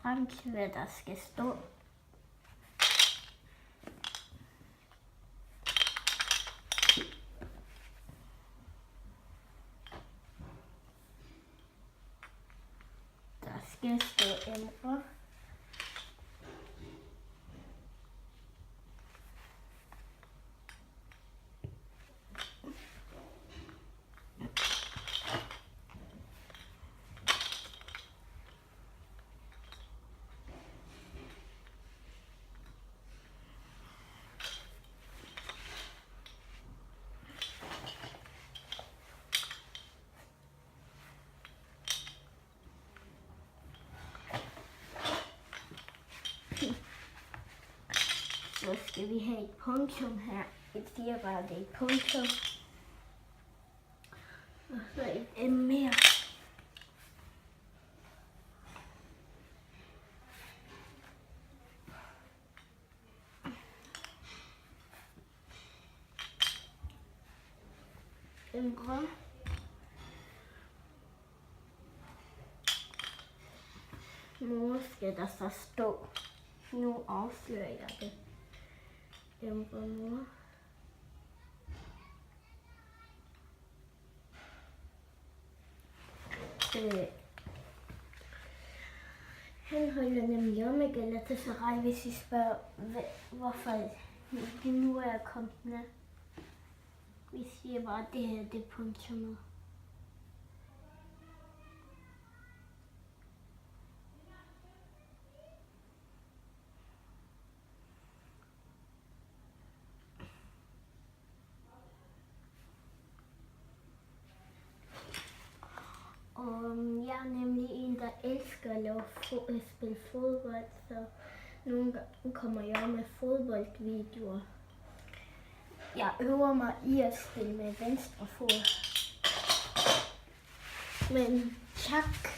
frem til, hvad der skal stå. Der skal stå Emre. Så skal vi have et punktum her. Et firbar, det er et punktum. Og så et M mere. Emre. Nu skal der så stå. Nu afslører jeg det. Emre mor. Han holder nemlig om med Galatasaray, hvis I spørger, hvorfor det nu er kommet med. Vi siger bare, at det her det er punktummet. Og jeg er nemlig en, der elsker at spille fodbold, så nogle gange kommer jeg med fodboldvideoer. Jeg øver mig i at spille med venstre fod. Men tak.